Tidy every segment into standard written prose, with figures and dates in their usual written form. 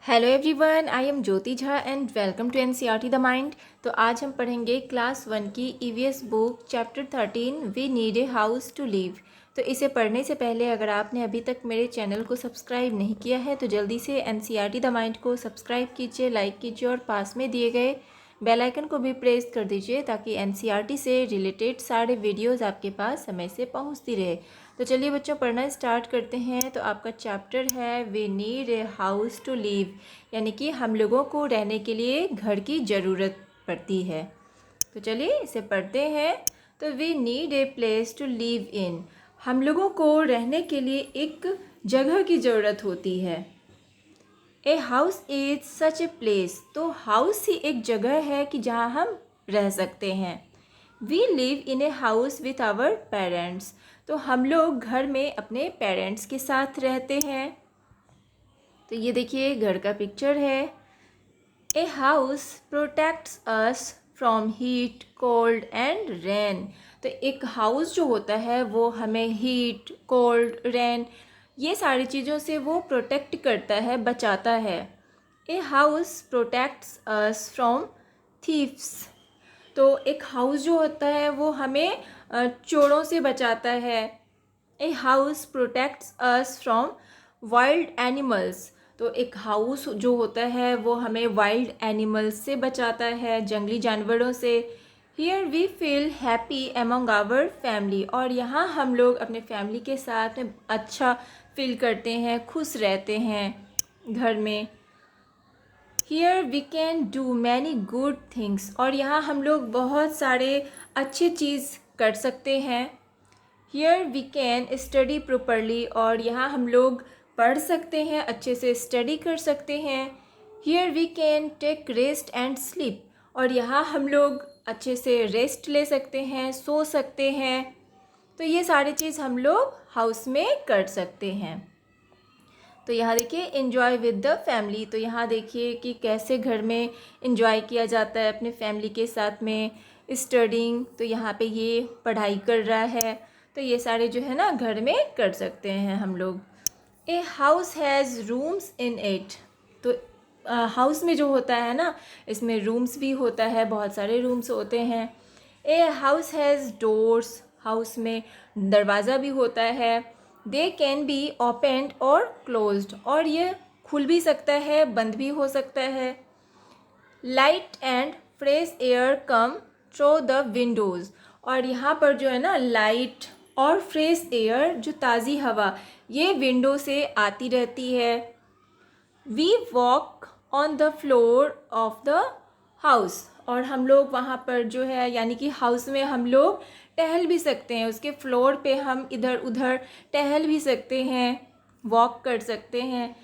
Hello everyone, I am Jyoti Jha and welcome to NCERT the mind. तो आज हम पढ़ेंगे क्लास 1 की EVS book chapter 13 we need a house to live. तो इसे पढ़ने से पहले अगर आपने अभी तक मेरे चैनल को सब्सक्राइब नहीं किया है तो जल्दी से एनसीईआरटी द माइंड को सब्सक्राइब कीजिए, लाइक कीजिए और पास में दिए गए बेल आइकन को भी प्रेस कर दीजिए ताकि एनसीईआरटी से रिलेटेड सारे वीडियोज़ आपके पास समय से पहुँचती रहे। तो चलिए बच्चों, पढ़ना स्टार्ट करते हैं। तो आपका चैप्टर है we need a house to live, यानी कि हम लोगों को रहने के लिए घर की ज़रूरत पड़ती है। तो चलिए इसे पढ़ते हैं। तो we need a place to live in, हम लोगों को रहने के लिए एक जगह की ज़रूरत होती है। A house is such a place, तो हाउस ही एक जगह है कि जहाँ हम रह सकते हैं। We live in a house with our parents, तो हम लोग घर में अपने पेरेंट्स के साथ रहते हैं। तो ये देखिए घर का पिक्चर है। A house protects us from heat, cold and rain, तो एक हाउस जो होता है वो हमें हीट, कोल्ड, रेन ये सारी चीज़ों से वो प्रोटेक्ट करता है, बचाता है। A house protects us from thieves, तो एक हाउस जो होता है वो हमें चोरों से बचाता है। A house protects us from wild animals, तो एक हाउस जो होता है वो हमें वाइल्ड एनिमल्स से बचाता है, जंगली जानवरों से। Here we feel happy among our family, और यहाँ हम लोग अपने फैमिली के साथ में अच्छा फील करते हैं, खुश रहते हैं घर में। Here we can do many good things, और यहाँ हम लोग बहुत सारे अच्छे चीज़ कर सकते हैं। Here we can study properly, और यहाँ हम लोग पढ़ सकते हैं, अच्छे से स्टडी कर सकते हैं। Here we can take rest and sleep, और यहाँ हम लोग अच्छे से रेस्ट ले सकते हैं, सो सकते हैं। तो ये सारी चीज़ हम लोग हाउस में कर सकते हैं। तो यहाँ देखिए इन्जॉय विद द फैमिली, तो यहाँ देखिए कि कैसे घर में इन्जॉय किया जाता है अपने फैमिली के साथ में। स्टडिंग, तो यहाँ पे ये पढ़ाई कर रहा है, तो ये सारे जो है ना घर में कर सकते हैं हम लोग। A house has rooms in it, तो हाउस में जो होता है ना इसमें रूम्स भी होता है, बहुत सारे रूम्स होते हैं। A house has doors, house में दरवाज़ा भी होता है। दे कैन बी ओपनड और क्लोज्ड, और ये खुल भी सकता है, बंद भी हो सकता है। Light and fresh air come through the Windows, और यहाँ पर जो है ना लाइट और फ्रेश एयर, जो ताज़ी हवा, ये विंडो से आती रहती है। We walk on the floor of the house, और हम लोग वहाँ पर जो है यानी कि हाउस में हम लोग टहल भी सकते हैं, उसके फ्लोर पे हम इधर उधर टहल भी सकते हैं, वॉक कर सकते हैं।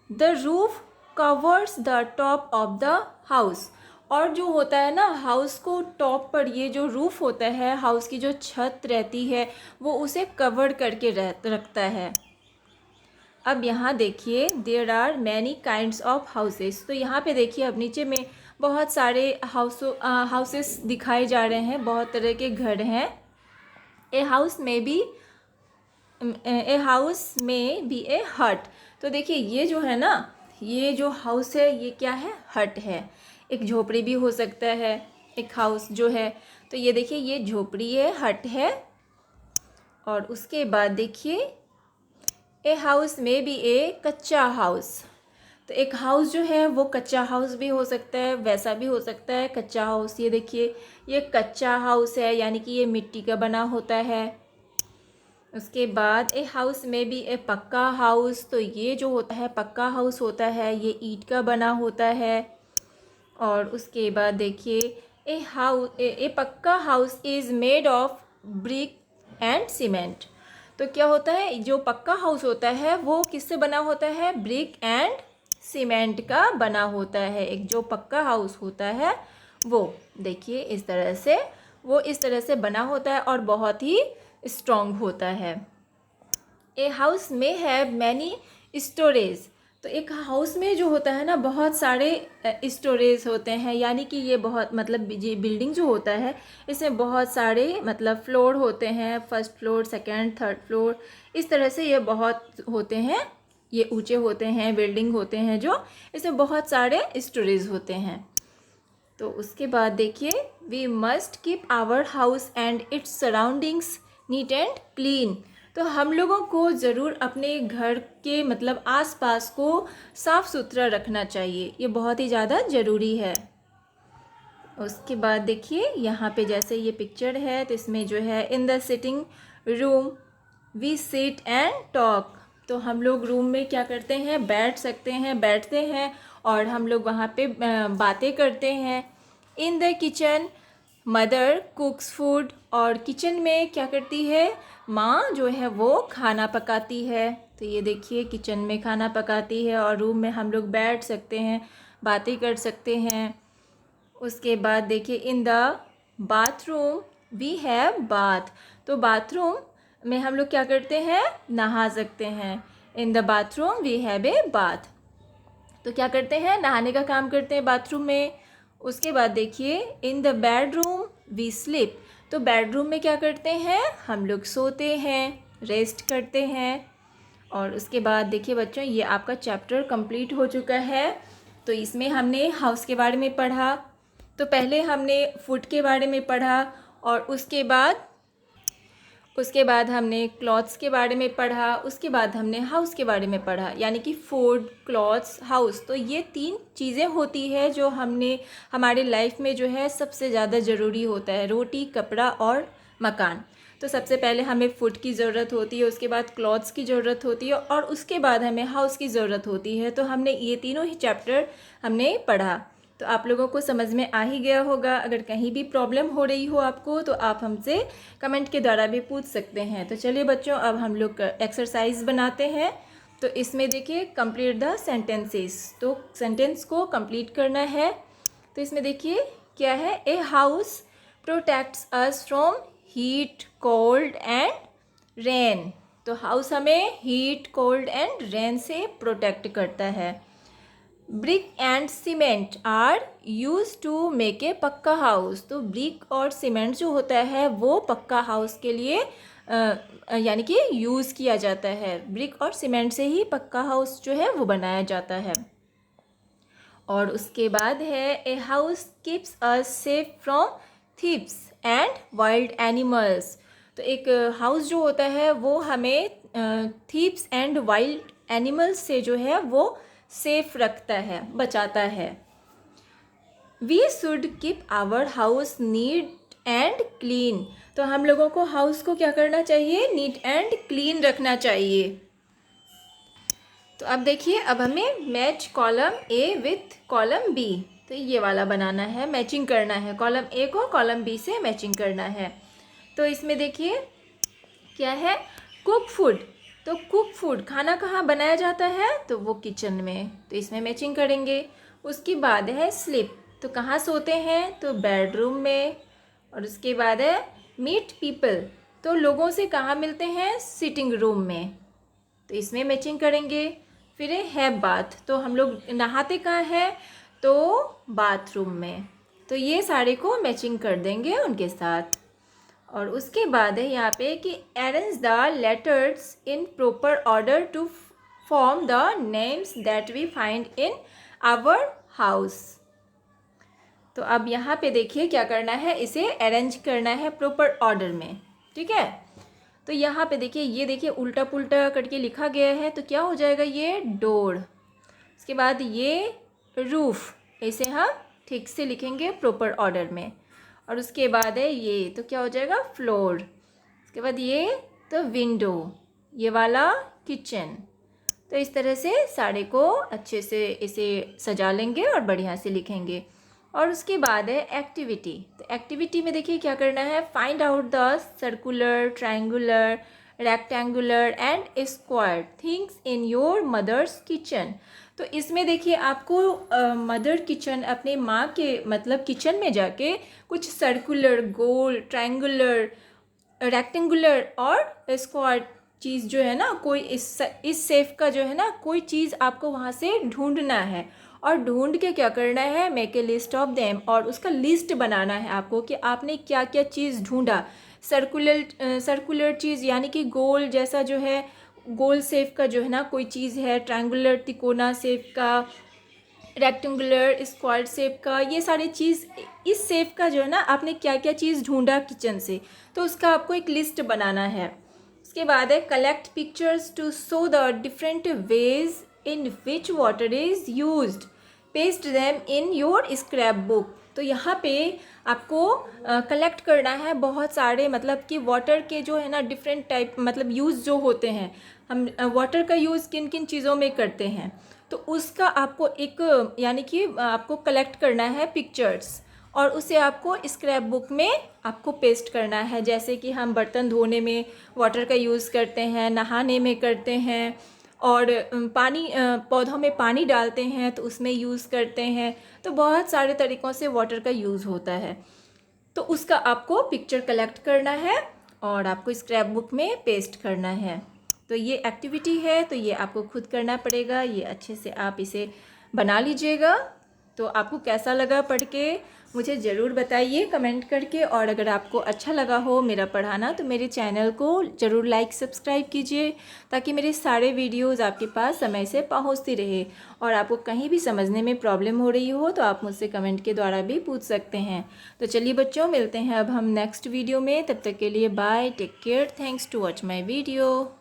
The roof covers the top of the house, और जो होता है ना हाउस को टॉप पर, ये जो रूफ होता है हाउस की जो छत रहती है वो उसे कवर करके रखता है। अब यहाँ देखिए there are many kinds of houses, तो यहाँ पे देखिए अब नीचे में बहुत सारे हाउसेस दिखाए जा रहे हैं, बहुत तरह के घर हैं। ए हाउस में बी ए हट, तो देखिए ये जो है ना, ये जो हाउस है ये क्या है, हट है। एक झोपड़ी भी हो सकता है एक हाउस जो है, तो ये देखिए ये झोपड़ी है, हट है। और उसके बाद देखिए ए हाउस में बी ए कच्चा हाउस, तो एक हाउस जो है वो कच्चा हाउस भी हो सकता है, वैसा भी हो सकता है कच्चा हाउस। ये देखिए ये कच्चा हाउस है, यानी कि ये मिट्टी का बना होता है। उसके बाद ए हाउस में भी ए पक्का हाउस, तो ये जो होता है पक्का हाउस होता है, ये ईंट का बना होता है। और उसके बाद देखिए ए pucca house is made of brick and cement, तो क्या होता है जो पक्का हाउस होता है वो किससे बना होता है, ब्रिक एंड सीमेंट का बना होता है। एक जो पक्का हाउस होता है वो देखिए इस तरह से बना होता है और बहुत ही स्ट्रॉन्ग होता है। ए हाउस में हैव मैनी स्टोरेज, तो एक हाउस में जो होता है ना बहुत सारे स्टोरेज होते हैं, यानी कि ये बहुत मतलब ये बिल्डिंग जो होता है इसमें बहुत सारे मतलब फ्लोर होते हैं, first floor, second, third floor, इस तरह से ये बहुत होते हैं ये ऊंचे होते हैं, बिल्डिंग होते हैं जो, इसमें बहुत सारे स्टोरेज होते हैं। तो उसके बाद देखिए, we must keep our house and its surroundings neat and clean. तो हम लोगों को ज़रूर अपने घर के मतलब आसपास को साफ़ सुथरा रखना चाहिए, ये बहुत ही ज़्यादा ज़रूरी है। उसके बाद देखिए यहाँ पे जैसे ये पिक्चर है, तो इसमें जो है in the sitting room we sit and talk. तो हम लोग रूम में क्या करते हैं, बैठते हैं और हम लोग वहाँ पे बातें करते हैं। In the kitchen mother कुक्स food, और किचन में क्या करती है, माँ जो है वो खाना पकाती है। तो ये देखिए किचन में खाना पकाती है और रूम में हम लोग बैठ सकते हैं, बातें कर सकते हैं। उसके बाद देखिए in the bathroom we have bath. तो बाथरूम में हम लोग क्या करते हैं, नहा सकते हैं। In the bathroom we have a bath. तो क्या करते हैं, नहाने का काम करते हैं बाथरूम में। उसके बाद देखिए in the bedroom we sleep. तो बेडरूम में क्या करते हैं, हम लोग सोते हैं, रेस्ट करते हैं। और उसके बाद देखिए बच्चों, ये आपका चैप्टर कंप्लीट हो चुका है। तो इसमें हमने हाउस के बारे में पढ़ा, तो पहले हमने फूड के बारे में पढ़ा और उसके बाद हमने क्लॉथ्स के बारे में पढ़ा, उसके बाद हमने हाउस के बारे में पढ़ा, यानी कि फूड, क्लॉथ्स, हाउस। तो ये 3 चीज़ें होती है जो हमारे लाइफ में जो है सबसे ज़्यादा ज़रूरी होता है, रोटी, कपड़ा और मकान। तो सबसे पहले हमें फूड की ज़रूरत होती है, उसके बाद क्लॉथ्स की ज़रूरत होती है और उसके बाद हमें हाउस की ज़रूरत होती है। तो हमने ये तीनों ही चैप्टर हमने पढ़ा। तो आप लोगों को समझ में आ ही गया होगा। अगर कहीं भी प्रॉब्लम हो रही हो आपको तो आप हमसे कमेंट के द्वारा भी पूछ सकते हैं। तो चलिए बच्चों, अब हम लोग एक्सरसाइज बनाते हैं। तो इसमें देखिए कंप्लीट द सेंटेंसेस, तो सेंटेंस को कंप्लीट करना है। तो इसमें देखिए क्या है, a house protects us from heat, cold and rain. तो हाउस हमें हीट, कोल्ड एंड रेन से प्रोटेक्ट करता है। Brick and cement are use to make a pucca house. तो ब्रिक और सीमेंट जो होता है वो पक्का हाउस के लिए यानी कि यूज़ किया जाता है। ब्रिक और सीमेंट से ही पक्का हाउस जो है वो बनाया जाता है। और उसके बाद है a house keeps us safe from thieves and wild animals. तो एक हाउस जो होता है वो हमें थीव्स एंड वाइल्ड एनिमल्स से जो है वो सेफ रखता है, बचाता है। We should keep our house neat and clean. तो हम लोगों को हाउस को क्या करना चाहिए, नीट एंड क्लीन रखना चाहिए। तो अब देखिए, अब हमें match column A with column B. तो ये वाला बनाना है, मैचिंग करना है, कॉलम ए को कॉलम बी से मैचिंग करना है। तो इसमें देखिए क्या है, कुक फूड। तो कुक फूड, खाना कहाँ बनाया जाता है, तो वो किचन में। तो इसमें मैचिंग करेंगे। उसके बाद है स्लीप। तो कहाँ सोते हैं, तो बेडरूम में। और उसके बाद है मीट पीपल। तो लोगों से कहाँ मिलते हैं, सिटिंग रूम में। तो इसमें मैचिंग करेंगे। फिर है बाथ। तो हम लोग नहाते कहाँ है, तो बाथरूम में। तो ये सारे को मैचिंग कर देंगे उनके साथ। और उसके बाद है यहाँ पे कि arrange the letters in proper order to form the names that we find in our house. तो अब यहाँ पे देखिए क्या करना है, इसे अरेंज करना है प्रॉपर ऑर्डर में, ठीक है। तो यहाँ पे देखिए, ये देखिए उल्टा पुल्टा करके लिखा गया है, तो क्या हो जाएगा, ये डोर। उसके बाद ये रूफ, इसे हम ठीक से लिखेंगे प्रॉपर ऑर्डर में। और उसके बाद है ये, तो क्या हो जाएगा, फ्लोर। उसके बाद ये तो विंडो, ये वाला किचन। तो इस तरह से सारे को अच्छे से इसे सजा लेंगे और बढ़िया से लिखेंगे। और उसके बाद है एक्टिविटी। तो एक्टिविटी में देखिए क्या करना है, find out the circular, triangular, rectangular and square things in your mother's kitchen. तो इसमें देखिए आपको मदर किचन, अपने माँ के मतलब किचन में जाके कुछ सर्कुलर, गोल, ट्रायंगुलर, रेक्टेंगुलर और स्क्वायर चीज़ जो है ना, कोई इस शेप का जो है ना, कोई चीज़ आपको वहाँ से ढूंढना है। और ढूंढ के क्या करना है, make a list of them. और उसका लिस्ट बनाना है आपको कि आपने क्या क्या चीज़ ढूंढा। सर्कुलर चीज़ यानी कि गोल जैसा जो है गोल शेप का जो है ना कोई चीज़ है, ट्रायंगुलर तिकोना शेप का, रेक्टेंगुलर स्क्वायर शेप का, ये सारी चीज़ इस शेप का जो है ना आपने क्या क्या चीज़ ढूंढा किचन से, तो उसका आपको एक लिस्ट बनाना है। उसके बाद है collect pictures to show the different ways in which water is used, paste them in your scrap book. तो यहाँ पे आपको कलेक्ट करना है बहुत सारे, मतलब कि वाटर के जो है ना डिफरेंट टाइप, मतलब यूज़ जो होते हैं, हम वाटर का यूज़ किन किन चीज़ों में करते हैं, तो उसका आपको एक यानी कि आपको कलेक्ट करना है पिक्चर्स, और उसे आपको स्क्रैप बुक में आपको पेस्ट करना है। जैसे कि हम बर्तन धोने में वाटर का यूज़ करते हैं, नहाने में करते हैं, और पानी पौधों में पानी डालते हैं तो उसमें यूज़ करते हैं। तो बहुत सारे तरीक़ों से वाटर का यूज़ होता है, तो उसका आपको पिक्चर कलेक्ट करना है और आपको स्क्रैप बुक में पेस्ट करना है। तो ये एक्टिविटी है, तो ये आपको खुद करना पड़ेगा। ये अच्छे से आप इसे बना लीजिएगा। तो आपको कैसा लगा पढ़ के मुझे ज़रूर बताइए कमेंट करके, और अगर आपको अच्छा लगा हो मेरा पढ़ाना तो मेरे चैनल को ज़रूर लाइक सब्सक्राइब कीजिए, ताकि मेरे सारे वीडियोज़ आपके पास समय से पहुंचती रहे। और आपको कहीं भी समझने में प्रॉब्लम हो रही हो तो आप मुझसे कमेंट के द्वारा भी पूछ सकते हैं। तो चलिए बच्चों, मिलते हैं अब हम नेक्स्ट वीडियो में। तब तक के लिए bye, take care, thanks to watch my video.